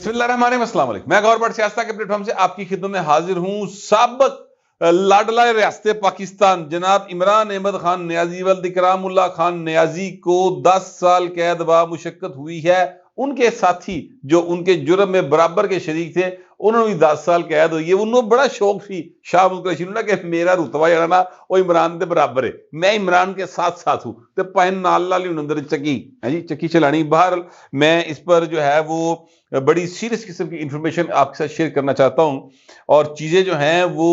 بسم اللہ الرحمن الرحیم، السلام علیکم۔ میں غور بٹ سیاست کے پلیٹ فارم سے آپ کی خدمت میں حاضر ہوں۔ سابق لاڈلہ ریاست پاکستان جناب عمران احمد خان نیازی ولد اکرام اللہ خان نیازی کو 10 سال قید و مشقت ہوئی ہے۔ ان کے ساتھی جو ان کے جرم میں برابر کے شریک تھے انہوں نے بھی 10 سال قید ہوئی ہے۔ انہوں بڑا شوق سی شاہ ملک کہ میرا رتبہ جڑا نا وہ عمران دے برابر ہے، میں عمران کے ساتھ ساتھ ہوں تے پہن نال نال اندر چکی جی چکی چلانی۔ باہر میں اس پر جو ہے وہ بڑی سیریس قسم کی انفارمیشن آپ کے ساتھ شیئر کرنا چاہتا ہوں، اور چیزیں جو ہیں وہ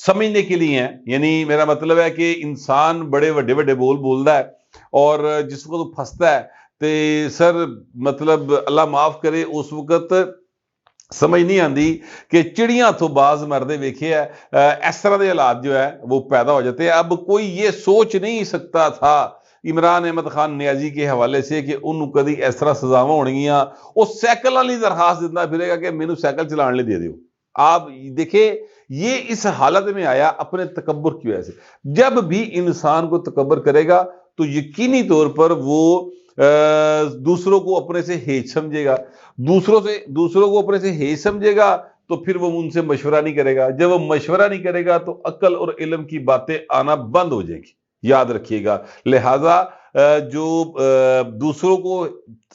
سمجھنے کے لیے ہیں۔ یعنی میرا مطلب ہے کہ انسان بڑے وڈے وڈے بول بولدا ہے اور جس کو تو پھنستا ہے تے سر مطلب اللہ معاف کرے اس وقت سمجھ نہیں آتی کہ چڑیاں تو باز مردے ویکھے ہے، اس طرح دے حالات جو ہے وہ پیدا ہو جاتے ہیں۔ اب کوئی یہ سوچ نہیں سکتا تھا عمران احمد خان نیازی کے حوالے سے کہ انہوں کدی اس طرح سزاواں ہونگیاں، وہ سائیکل والی درخواست دیتا پھرے گا کہ مینوں سائیکل چلان لے دے دیو۔ آپ دیکھیں یہ اس حالت میں آیا اپنے تکبر کی وجہ سے۔ جب بھی انسان کو تکبر کرے گا تو یقینی طور پر وہ دوسروں کو اپنے سے ہیچ سمجھے گا، دوسروں کو اپنے سے ہیچ سمجھے گا تو پھر وہ ان سے مشورہ نہیں کرے گا۔ جب وہ مشورہ نہیں کرے گا تو عقل اور علم کی باتیں آنا بند ہو جائے گی، یاد رکھیے گا۔ لہٰذا جو دوسروں کو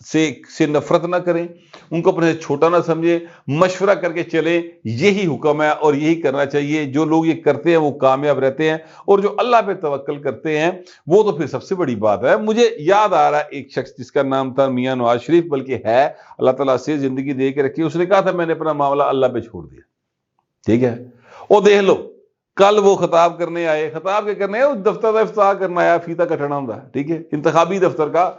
سے نفرت نہ کریں، ان کو اپنے سے چھوٹا نہ سمجھیں، مشورہ کر کے چلیں، یہی حکم ہے اور یہی کرنا چاہیے۔ جو لوگ یہ کرتے ہیں وہ کامیاب رہتے ہیں، اور جو اللہ پہ توکل کرتے ہیں وہ تو پھر سب سے بڑی بات ہے۔ مجھے یاد آ رہا ہے ایک شخص جس کا نام تھا میاں نواز شریف، بلکہ ہے اللہ تعالیٰ سے زندگی دے کے رکھی، اس نے کہا تھا میں نے اپنا معاملہ اللہ پہ چھوڑ دیا، ٹھیک ہے۔ وہ دیکھ لو کل وہ خطاب کرنے آئے، خطاب کے کرنے آئے دفتر کا افتتاح کرنا آیا، فیتا کٹنا ہوں، ٹھیک ہے، انتخابی دفتر کا،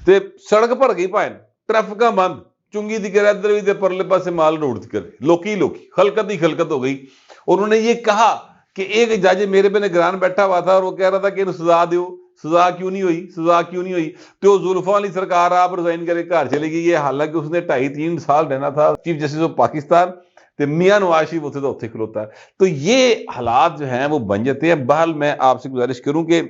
تے سڑک پر گئی پائن، ٹریفکاں بند، چنگی دی کر ادھر بھی پرلے پاسے مال روڈ دی کر لوکی خلقت ہی خلقت ہو گئی۔ انہوں نے یہ کہا کہ ایک جج میرے پہ نگران بیٹھا ہوا تھا اور وہ کہہ رہا تھا کہ انہوں سزا دیو، سزا کیوں نہیں ہوئی تو زلفاں والی سرکار آپ ریزائن کرے گھر چلے گئی ہے، حالانکہ اس نے 2.5-3 سال رہنا تھا چیف جسٹس آف پاکستان، تے میاں نواز شریف اتنے تو اتنے کھلوتا ہے۔ تو یہ حالات جو ہیں وہ بن جاتے ہیں۔ بہرحال میں آپ سے گزارش کروں کہ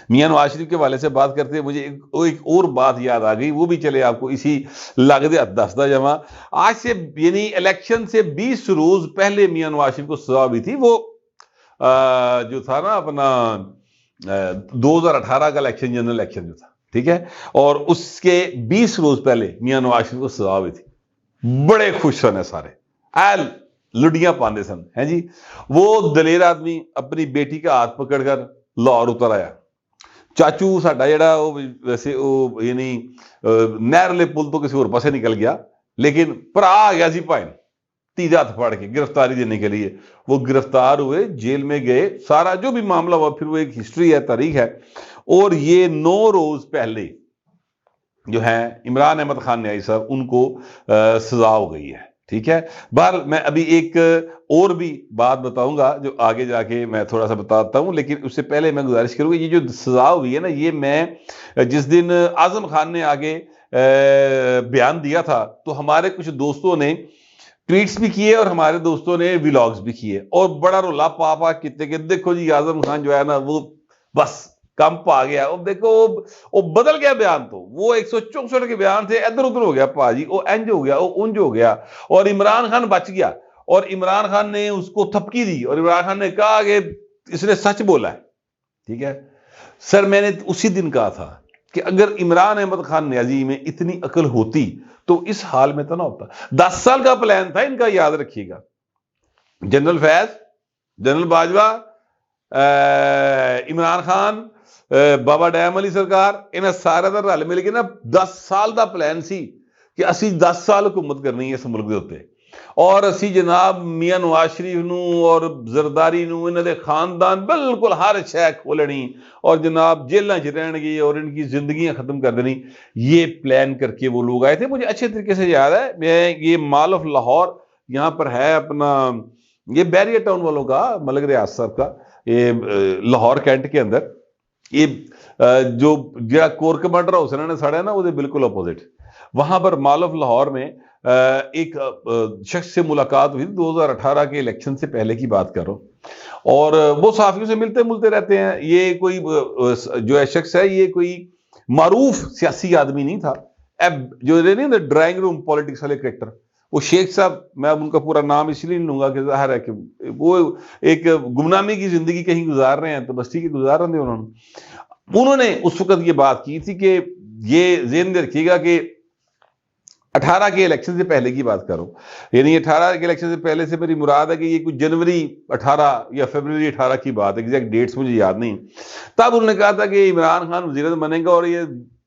میاں نواز شریف کے والے سے بات کرتے ہیں مجھے ایک اور بات یاد آ گئی، وہ بھی چلے آپ کو اسی لاگتے دستا جمع۔ آج سے یعنی الیکشن سے 20 روز پہلے میاں نواز شریف کو سزا ہوئی تھی، وہ جو تھا نا اپنا 2018 کا الیکشن، جنرل الیکشن جو تھا، ٹھیک ہے، اور اس کے 20 روز پہلے میاں نواز شریف کو سزا ہوئی تھی۔ بڑے خوش سن سارے، لڈیاں پاندے سن، ہیں جی۔ وہ دلیر آدمی اپنی بیٹی کا ہاتھ پکڑ کر لاہور اتر آیا۔ چاچو ساڈا جڑا وہ ویسے وہ یعنی نہر والے پل تو کسی اور پاسے نکل گیا، لیکن پرا آ گیا سی پائن تیجا ہاتھ پھاڑ کے گرفتاری دینے کے لیے۔ وہ گرفتار ہوئے، جیل میں گئے، سارا جو بھی معاملہ ہوا پھر وہ ایک ہسٹری ہے، تاریخ ہے۔ اور یہ 9 روز پہلے جو ہے عمران احمد خان نیازی صاحب ان کو سزا ہو گئی ہے، ٹھیک ہے۔ بہرحال میں ابھی ایک اور بھی بات بتاؤں گا جو آگے جا کے میں تھوڑا سا بتاتا ہوں، لیکن اس سے پہلے میں گزارش کروں گا یہ جو سزا ہوئی ہے نا، یہ میں جس دن اعظم خان نے آگے بیان دیا تھا تو ہمارے کچھ دوستوں نے ٹویٹس بھی کیے اور ہمارے دوستوں نے ولاگز بھی کیے، اور بڑا رولا پا کیتے کہ دیکھو جی اعظم خان جو ہے نا وہ بس کمپ آ گیا، وہ دیکھو وہ بدل گیا بیان، تو وہ 164 کے بیان تھے ادھر ادھر ہو گیا پا جی، وہ انج ہو گیا، وہ انج ہو گیا، اور عمران خان بچ گیا، اور عمران خان نے اس کو تھپکی دی، اور عمران خان نے کہا کہ اس نے سچ بولا ہے، ٹھیک ہے۔ سر میں نے اسی دن کہا تھا کہ اگر عمران احمد خان نیازی میں اتنی عقل ہوتی تو اس حال میں تو نہ ہوتا۔ 10 سال کا پلان تھا ان کا، یاد رکھیے گا۔ جنرل فیض، جنرل باجوہ، عمران خان، بابا ڈیم علی سرکار، انہیں سارا دا رل مل کے نا 10 سال دا پلان سی کہ اسی 10 سال حکومت کرنی ہے اس ملک دے اوتے، اور اسی جناب میاں نواز شریف نو اور زرداری نو انہاں دے خاندان بالکل ہر شے کھولنی، اور جناب جیلاں چ رہن گے اور ان کی زندگیاں ختم کر دینی۔ یہ پلان کر کے وہ لوگ آئے تھے، مجھے اچھے طریقے سے یاد ہے۔ میں یہ مال آف لاہور یہاں پر ہے اپنا، یہ بیریا ٹاؤن والوں کا، ملک ریاض صاحب کا، یہ لاہور کینٹ کے اندر، یہ جو کور کمانڈر ہاؤس انہوں نے سڑا ہے نا وہ بالکل اپوزٹ، وہاں پر مال آف لاہور میں ایک شخص سے ملاقات ہوئی 2018 کے الیکشن سے پہلے کی بات کر رہا ہوں، اور وہ صحافیوں سے ملتے رہتے ہیں۔ یہ کوئی جو ہے شخص ہے، یہ کوئی معروف سیاسی آدمی نہیں تھا، جو نہیں ڈرائنگ روم پالیٹکس والے کریکٹر, وہ شیخ صاحب, میں اب ان کا پورا نام اس لیے نہیں لوں گا کہ ظاہر ہے کہ وہ ایک گمنامی کی زندگی کہیں گزار رہے ہیں, تو بس ٹھیک ہے گزار رہے ہیں. انہوں نے اس وقت یہ بات کی تھی کہ یہ ذہن میں رکھیے گا کہ 18 کے الیکشن سے پہلے کی بات کروں, یعنی 18 کے الیکشن سے پہلے سے میری مراد ہے کہ یہ کچھ جنوری 18 یا فروری 18 کی بات ہے, ایگزیکٹ ڈیٹس مجھے یاد نہیں. تب انہوں نے کہا تھا کہ عمران خان وزیر اعظم بنے گا اور یہ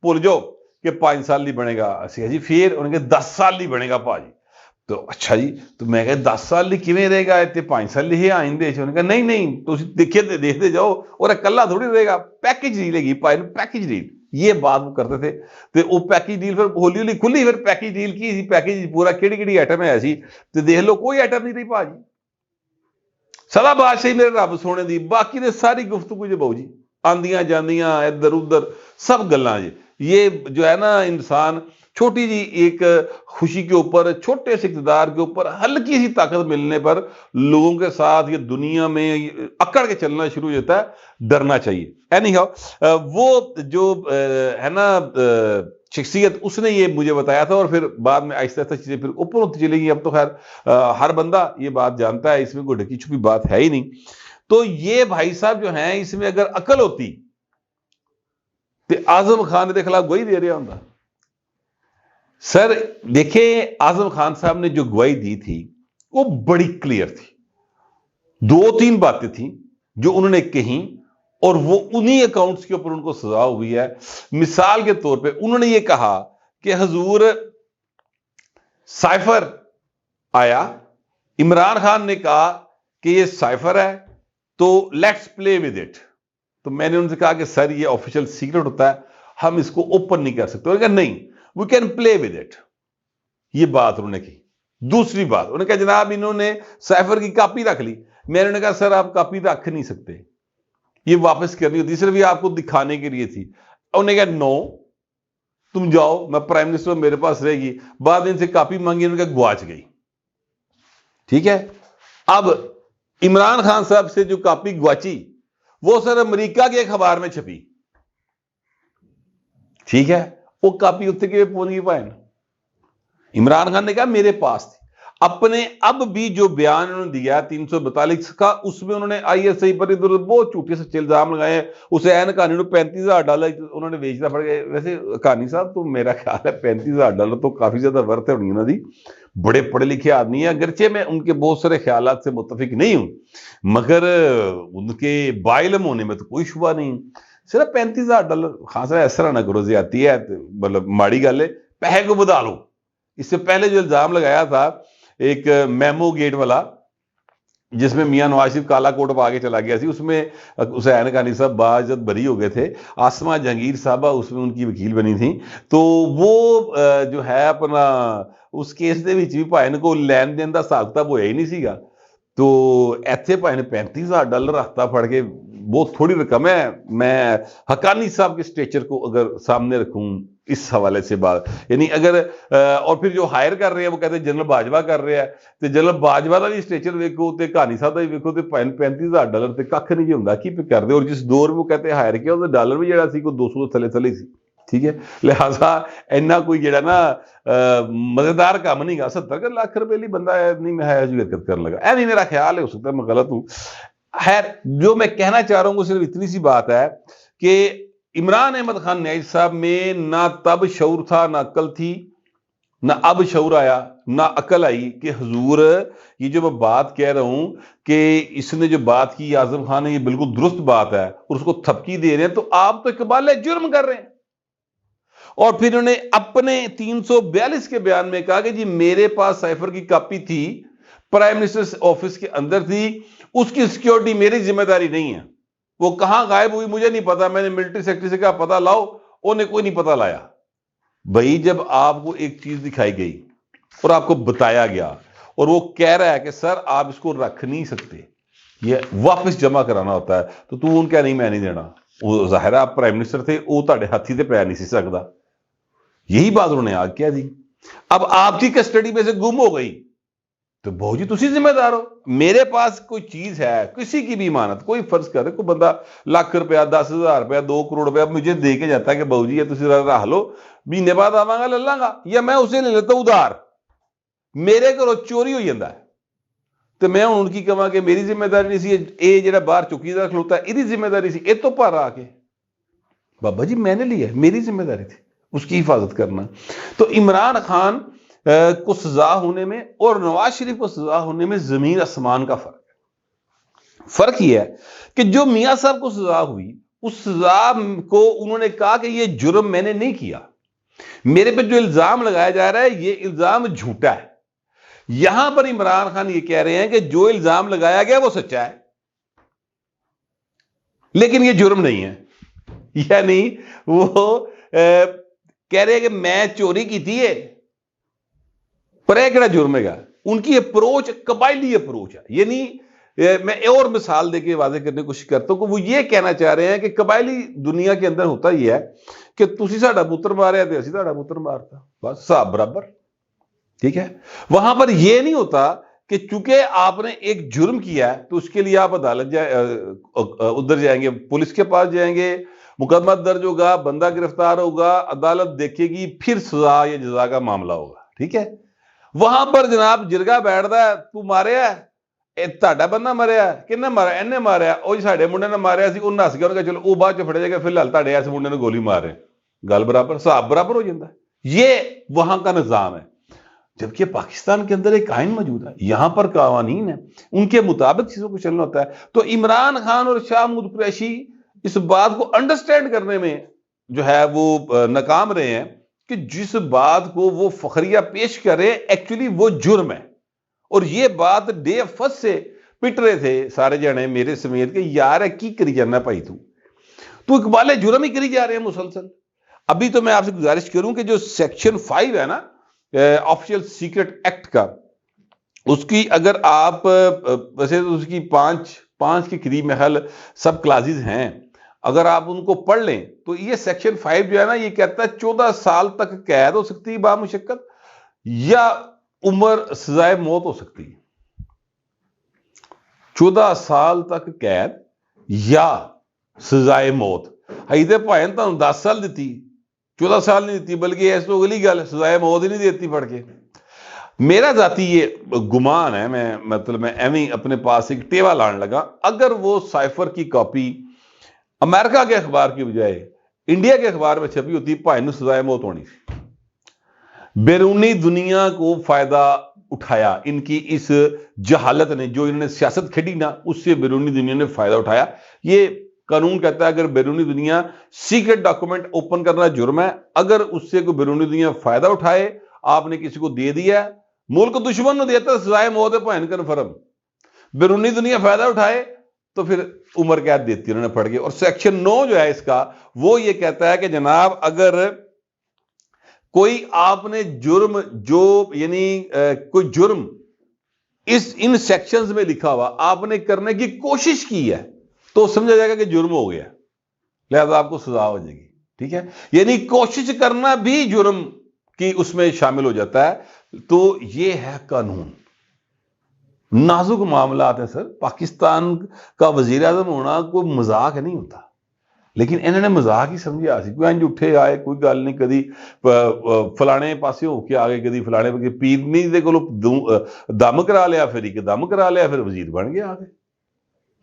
بھول جاؤ کہ 5 سال نہیں بنے گا. جی پھر انہوں نے کہا 10 سال نہیں بنے گا پا جی. تو اچھا جی, تو میں کہا 10 سال نہیں کیویں رہے گا, 5 سال ہی آئندے. انہوں نے کہا نہیں تو دیکھتے جاؤ, اور اکلا تھوڑی رہے گا, پیکج ڈیل گی پائے, پیکج ڈیل. یہ بات وہ کرتے تھے. تو وہ پیکج ڈیل پھر ہولی ہولی کھلی, پھر پیکج ڈیل کی, پیکج پورا کیڑی آئٹم ہے ایسی, تو دیکھ لو کوئی آئٹم نہیں رہی پا جی. سدا بادشاہی میرے رب سونے دی, باقی نے ساری گفتگو جو بہو جی آندیاں جاندیاں ادھر ادھر سب گلاں جی. یہ جو ہے نا انسان چھوٹی جی ایک خوشی کے اوپر, چھوٹے سے اقتدار کے اوپر ہلکی سی طاقت ملنے پر لوگوں کے ساتھ یہ دنیا میں اکڑ کے چلنا شروع ہو جاتا ہے. ڈرنا چاہیے. اینی ہاؤ وہ جو ہے نا شخصیت, اس نے یہ مجھے بتایا تھا, اور پھر بعد میں آہستہ آہستہ چیزیں پھر اوپر ہوتی چلے گی. اب تو خیر ہر بندہ یہ بات جانتا ہے, اس میں کوئی ڈھکی چھپی بات ہے ہی نہیں. تو یہ بھائی صاحب جو ہیں, اس میں اگر عقل ہوتی تو اعظم خان کے خلاف گواہی دے رہا ہوں. سر دیکھیں, اعظم خان صاحب نے جو گواہی دی تھی وہ بڑی کلیئر تھی. 2-3 باتیں تھیں جو انہوں نے کہیں, اور وہ انہی اکاؤنٹس کے اوپر ان کو سزا ہوئی ہے. مثال کے طور پہ انہوں نے یہ کہا کہ حضور سائفر آیا, عمران خان نے کہا کہ یہ سائفر ہے تو لیٹس پلے ود اٹ. تو میں نے ان سے کہا کہ سر یہ آفیشیل سیکرٹ ہوتا ہے, ہم اس کو اوپن نہیں کر سکتے. انہوں نے کہا نہیں, we can play with it. یہ بات انہوں نے کی. دوسری بات انہوں نے کہا جناب انہوں نے سائفر کی کاپی رکھ لی. میں نے کہا سر آپ کاپی رکھ نہیں سکتے, یہ واپس کرنی ہوتی, صرف یہ آپ کو دکھانے کے لیے تھی. انہوں نے کہا نو, تم جاؤ, میں پرائم منسٹر میرے پاس رہے گی. بعد میں ان سے کاپی مانگی, انہوں نے کہا گواچ گئی. ٹھیک ہے. اب عمران خان صاحب سے جو کاپی گواچی وہ سر امریکہ کے ایک اخبار میں چھپی. ٹھیک ہے, وہ کاپی اتنے کے پہنچ گئی پائے. عمران خان نے کہا میرے پاس تھی. اپنے اب بھی جو بیان انہوں نے دیا 342 کا, اس میں انہوں نے آئی ایس آئی پر ادھر بہت جھوٹے سچے الزام لگائے. اسے این کہانی نے $35,000 انہوں نے بیچنا پڑ گیا. ویسے کہانی صاحب تو میرا خیال ہے $35,000 تو کافی زیادہ ورتھ ہے انہوں نے دی. بڑے پڑھے لکھے آدمی ہیں, اگرچہ میں ان کے بہت سارے خیالات سے متفق نہیں ہوں, مگر ان کے باعلم ہونے میں تو کوئی شبہ نہیں. صرف $35,000 خان صاحب اس طرح نہ کرو, زیادتی ہے, مطلب ماڑی گل ہے, پیسے کو بدا لو. اس سے پہلے جو الزام لگایا تھا ایک میمو گیٹ والا, جس میں میاں نواز شریف کالا کوٹ پا کے چلا گیا سی, اس میں حسین کانی صاحب باعزت بری ہو گئے تھے. آسمہ جہانگیر صاحبہ اس میں ان کی وکیل بنی تھیں. تو وہ جو ہے اپنا اس کیس دے وچ بھی بھائی نے کو لین دین دا حساب کتاب ہویا ہی نہیں سیگا. تو ایتھے بھائی نے $35,000 ہفتہ پڑ کے, بہت تھوڑی رقم ہے. میں حقانی صاحب کے سٹیچر کو اگر سامنے رکھوں اس حوالے سے بات, یعنی اگر اور پھر جو ہائر کر رہے ہیں وہ کہتے ہیں جنرل باجوہ کر رہے ہیں, تو جنرل باجوہ کا بھی سٹیچر ویکھو تے کہانی صاحب کا بھی ویکھو, تے $35,000 تے کھ نہیں ہوندا کی پہ کر دے. اور جس دور میں وہ کہتے ہیں ہائر کیا, وہ ڈالر بھی جڑا سی کوئی 200 تھلے تھلے سی. ٹھیک ہے, لہٰذا اینا کوئی جڑا نا مزیدار کام نہیں گا. 70 لاکھ روپے لی بندہ نہیں میں حرکت کرنے لگا. نہیں میرا خیال ہے, ہو سکتا ہے میں غلط ہوں. خیر جو میں کہنا چاہ رہا ہوں وہ صرف اتنی سی بات ہے کہ عمران احمد خان نیازی صاحب میں نہ تب شعور تھا, نہ عقل تھی, نہ اب شعور آیا, نہ عقل آئی کہ حضور یہ جو میں بات کہہ رہا ہوں کہ اس نے جو بات کی اعظم خان نے, یہ بالکل درست بات ہے, اور اس کو تھپکی دے رہے ہیں, تو آپ تو اقبال جرم کر رہے ہیں. اور پھر انہوں نے اپنے 342 کے بیان میں کہا کہ جی میرے پاس سائفر کی کاپی تھی, پرائم منسٹر آفس کے اندر تھی, اس کی سیکیورٹی میری ذمہ داری نہیں ہے. وہ کہاں غائب ہوئی مجھے نہیں پتا, میں نے ملٹری سیکرٹری سے کہا پتہ لاؤ, انہیں کوئی نہیں پتہ لایا. بھائی جب آپ کو ایک چیز دکھائی گئی اور آپ کو بتایا گیا, اور وہ کہہ رہا ہے کہ سر آپ اس کو رکھ نہیں سکتے, یہ واپس جمع کرانا ہوتا ہے, تو تو ان کیا نہیں میں نہیں دینا. وہ ظاہر ہے آپ پرائم منسٹر تھے, وہ تہاڈے ہاتھی تے پی نہیں سی سکتا. یہی بات انہوں نے آج کیا دی. اب آپ کی کسٹڈی میں سے گم ہو گئی تو بہو جی تسی ذمہ دار ہو. میرے پاس کوئی چیز ہے, کسی کی بھی امانت, کوئی فرض کرے کوئی بندہ ₹1,00,000 10,000 ₹2 کروڑ مجھے دے کے جاتا ہے کہ بہو جی تسی رہ لو, مہینے بعد آواں گا لے لاں گا, یا میں اسے لے لیتا ہوں ادھار, میرے گھروں چوری ہو جاتا ہے, تو میں ان کی کہاں کہ میری ذمہ داری نہیں سی, اے جڑا باہر چوکیدار کھلوتا ہے یہ ذمہ داری سی, اے تو پر آ کے بابا جی میں نے لیا, میری ذمہ داری تھی اس کی حفاظت کرنا. تو عمران خان کو سزا ہونے میں اور نواز شریف کو سزا ہونے میں زمین آسمان کا فرق ہے. فرق یہ ہے کہ جو میاں صاحب کو سزا ہوئی اس سزا کو انہوں نے کہا کہ یہ جرم میں نے نہیں کیا, میرے پہ جو الزام لگایا جا رہا ہے یہ الزام جھوٹا ہے. یہاں پر عمران خان یہ کہہ رہے ہیں کہ جو الزام لگایا گیا وہ سچا ہے لیکن یہ جرم نہیں ہے. یعنی وہ کہہ رہے ہیں کہ میں چوری کی تھی پر ایک جرم ہے گا. ان کی اپروچ قبائلی اپروچ ہے. یعنی میں اور مثال دے کے واضح کرنے کی کوشش کرتا ہوں کہ وہ یہ کہنا چاہ رہے ہیں کہ قبائلی دنیا کے اندر ہوتا یہ ہے کہ تسی ساڈا پتر ماریا تو اسی ساڈا پتر مارتا, بس حساب برابر. ٹھیک ہے, وہاں پر یہ نہیں ہوتا کہ چونکہ آپ نے ایک جرم کیا ہے تو اس کے لیے آپ عدالت ادھر جائیں گے, پولیس کے پاس جائیں گے, مقدمہ درج ہوگا, بندہ گرفتار ہوگا, عدالت دیکھے گی, پھر سزا یا جزا کا معاملہ ہوگا. ٹھیک ہے, وہاں پر جناب جرگا بیٹھتا ہے, تو ماریا تہاڈا بندہ مریا, کنے مارا, انہیں ماریا, وہ ساڈے منڈے نے ماریا سی, انہیں ہس گیا, انہوں نے چلو وہ بعد چ پھڑے جائے گا, فی الحال تہاڈے اس منڈے نے گولی مارے, گل برابر, حساب برابر ہو جاتا ہے. یہ وہاں کا نظام ہے. جبکہ پاکستان کے اندر ایک آئین موجود ہے, یہاں پر قوانین ہیں, ان کے مطابق چیزوں کو چلنا ہوتا ہے. تو عمران خان اور شاہ محمود قریشی اس بات کو انڈرسٹینڈ کرنے میں جو ہے وہ ناکام رہے ہیں کہ جس بات کو وہ فخریہ پیش کرے ایکچولی وہ جرم ہے. اور یہ بات ڈے فرسٹ سے پٹ رہے تھے سارے جانے میرے سمیت کہ یار کی کری جانا بھائی, تو اقبال جرم ہی کری جا رہے ہیں مسلسل. ابھی تو میں آپ سے گزارش کروں کہ جو سیکشن 5 ہے نا آفیشل سیکرٹ ایکٹ کا, اس کی اگر آپ ویسے تو اس کی پانچ کے قریب محل سب کلازز ہیں, اگر آپ ان کو پڑھ لیں تو یہ سیکشن 5 جو ہے نا یہ کہتا ہے 14 سال تک قید ہو سکتی ہے بامشقت, یا عمر سزائے موت ہو سکتی ہے. 14 سال تک قید یا سزائے موت. حیدر بھائن تو 10 سال دیتی, 14 سال نہیں دیتی, بلکہ ایسا تو اگلی گل سزائے موت ہی نہیں دیتی پڑھ کے. میرا ذاتی یہ گمان ہے, میں ایویں اپنے پاس ایک ٹیوا لان لگا, اگر وہ سائفر کی کاپی امریکہ کے اخبار کی بجائے انڈیا کے اخبار میں چھپی ہوتی, بھائی نے سزائے موت ہونی تھی. بیرونی دنیا کو فائدہ اٹھایا ان کی اس جہالت نے, جو انہوں نے سیاست کھیلی نا, اس سے بیرونی دنیا نے فائدہ اٹھایا. یہ قانون کہتا ہے اگر بیرونی دنیا سیکرٹ ڈاکومنٹ اوپن کرنا جرم ہے, اگر اس سے کوئی بیرونی دنیا فائدہ اٹھائے, آپ نے کسی کو دے دیا, ملک دشمن نے دیتا سزائے موت ہے پہن کنفرم, بیرونی دنیا فائدہ اٹھائے تو پھر عمر قید دیتی انہوں نے پڑھ کے. اور سیکشن 9 جو ہے اس کا وہ یہ کہتا ہے کہ جناب اگر کوئی آپ نے جرم جو یعنی کوئی جرم ان سیکشنز میں لکھا ہوا آپ نے کرنے کی کوشش کی ہے تو سمجھا جائے گا کہ جرم ہو گیا, لہذا آپ کو سزا ہو جائے گی. ٹھیک ہے, یعنی کوشش کرنا بھی جرم کی اس میں شامل ہو جاتا ہے. تو یہ ہے قانون. نازک معاملات ہیں سر. پاکستان کا وزیر اعظم ہونا کوئی مذاق نہیں ہوتا, لیکن انہوں نے مذاق ہی سمجھا سی. کوئی انج اٹھے آئے, کوئی گل نہیں, کدی فلانے پاسے ہو کے آگے, کدی فلانے پیرنی دے کولو دم کرا لیا, پھر ایک دم کرا لیا, پھر وزیر بن گیا آگے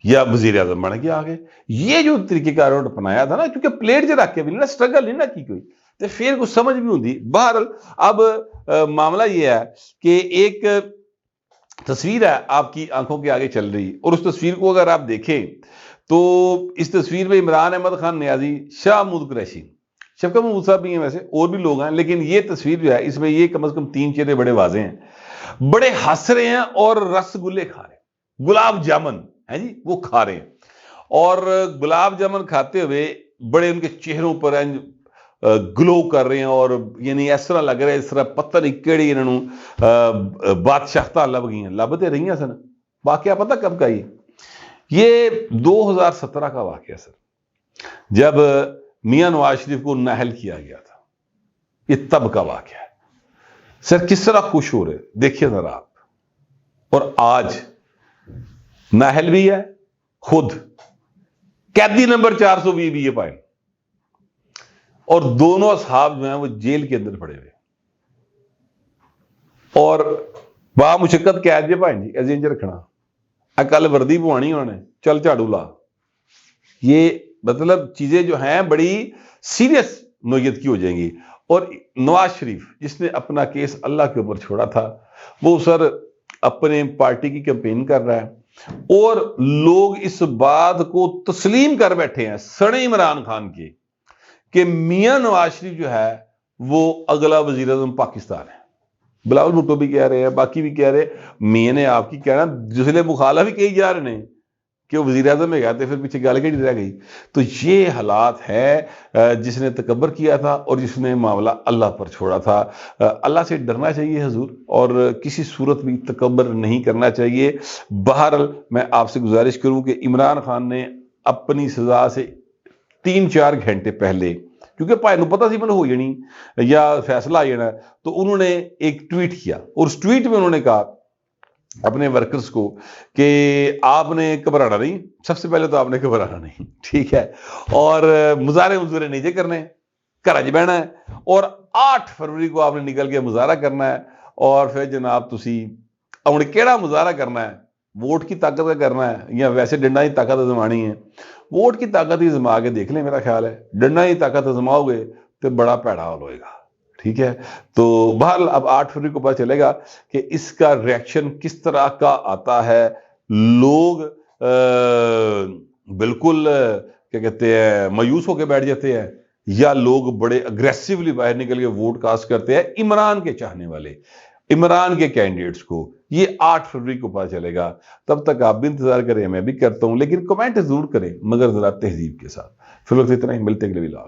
یا وزیر اعظم بن گیا آگے. یہ جو طریقہ کار اپنایا تھا نا, کیونکہ پلیٹ جو رکھ کے بھی نا سٹرگل نہیں نہ کی کوئی, تو پھر کچھ سمجھ بھی ہوتی. بہرحال اب معاملہ یہ ہے کہ ایک تصویر ہے آپ کی آنکھوں کے آگے چل رہی, اور اس تصویر کو اگر آپ دیکھیں تو اس تصویر میں عمران احمد خان نیازی, شاہ محمود قریشی, شفقت محمود صاحب بھی ہیں, ویسے اور بھی لوگ ہیں, لیکن یہ تصویر جو ہے اس میں یہ کم از کم 3 چہرے بڑے واضح ہیں, بڑے ہنس رہے ہیں اور رس گلے کھا رہے ہیں, گلاب جامن ہے جی وہ کھا رہے ہیں, اور گلاب جامن کھاتے ہوئے بڑے ان کے چہروں پر گلو کر رہے ہیں, اور یعنی اس طرح لگ رہا ہے اس طرح پتہ نہیں کیڑی انہوں بادشاہتاں لب گئی ہیں, لبتے رہی ہیں سن. واقعہ پتہ کب کا یہ 2017 کا واقعہ سر, جب میاں نواز شریف کو نااہل کیا گیا تھا. یہ تب کا واقعہ ہے سر. کس طرح خوش ہو رہے دیکھیے ذرا آپ. اور آج ناہل بھی ہے، خود قیدی نمبر 420 بھی یہ پائیں، اور دونوں اصحاب جو ہیں وہ جیل کے اندر پڑے ہوئے، اور با مشقت قید جے پائیں جی ایسے انج رکھنا، کل وردی پوانی ہونے، چل جھاڑو لا. یہ مطلب چیزیں جو ہیں بڑی سیریس نوعیت کی ہو جائیں گی. اور نواز شریف جس نے اپنا کیس اللہ کے اوپر چھوڑا تھا، وہ سر اپنے پارٹی کی کیمپین کر رہا ہے، اور لوگ اس بات کو تسلیم کر بیٹھے ہیں سڑے عمران خان کے کہ میاں نواز شریف جو ہے وہ اگلا وزیر اعظم پاکستان ہے. بلاول بھٹو بھی کہہ رہے ہیں، باقی بھی کہہ رہے، میں نے آپ کی کہنا جسلے مخالف ہی کہی جا رہے ہیں کہ وہ وزیر اعظم میں گئے تھے، پھر پیچھے گال کھڑی رہ گئی. تو یہ حالات ہے جس نے تکبر کیا تھا اور جس نے معاملہ اللہ پر چھوڑا تھا. اللہ سے ڈرنا چاہیے حضور، اور کسی صورت بھی تکبر نہیں کرنا چاہیے. بہرحال میں آپ سے گزارش کروں کہ عمران خان نے اپنی سزا سے 3-4 گھنٹے پہلے، کیونکہ پائے نو پتہ سی من ہو جانی یا فیصلہ آ جانا، تو انہوں نے ایک ٹویٹ کیا، اور اس ٹویٹ میں انہوں نے کہا اپنے ورکرز کو کہ آپ نے گھبرانا نہیں، سب سے پہلے تو آپ نے گھبرانا نہیں، ٹھیک ہے، اور مظاہرے نیچے کرنے، گھر چ بہنا ہے، اور 8 فروری کو آپ نے نکل کے مظاہرہ کرنا ہے. اور پھر جناب تسی ہن کیڑا مظاہرہ کرنا ہے؟ ووٹ کی طاقت کا کرنا ہے یا ویسے ڈنڈا کی طاقت آزمانی ہے؟ ووٹ کی طاقت ہی آزما کے دیکھ لیں، میرا خیال ہے ڈنڈا کی طاقت آزماؤ گے تو بڑا پیڑا حال ہوئے گا. ٹھیک ہے، تو بہرحال اب 8 فروری کو پتہ چلے گا کہ اس کا ریئیکشن کس طرح کا آتا ہے. لوگ بالکل کیا کہتے ہیں مایوس ہو کے بیٹھ جاتے ہیں، یا لوگ بڑے اگریسیولی باہر نکل کے ووٹ کاسٹ کرتے ہیں عمران کے چاہنے والے، عمران کے کینڈیڈیٹس کو. یہ 8 فروری کو پتہ چلے گا. تب تک آپ بھی انتظار کریں، میں بھی کرتا ہوں، لیکن کمنٹ ضرور کریں مگر ذرا تہذیب کے ساتھ. فی الوقت اتنا ہی، ملتے اگلے ولاگ.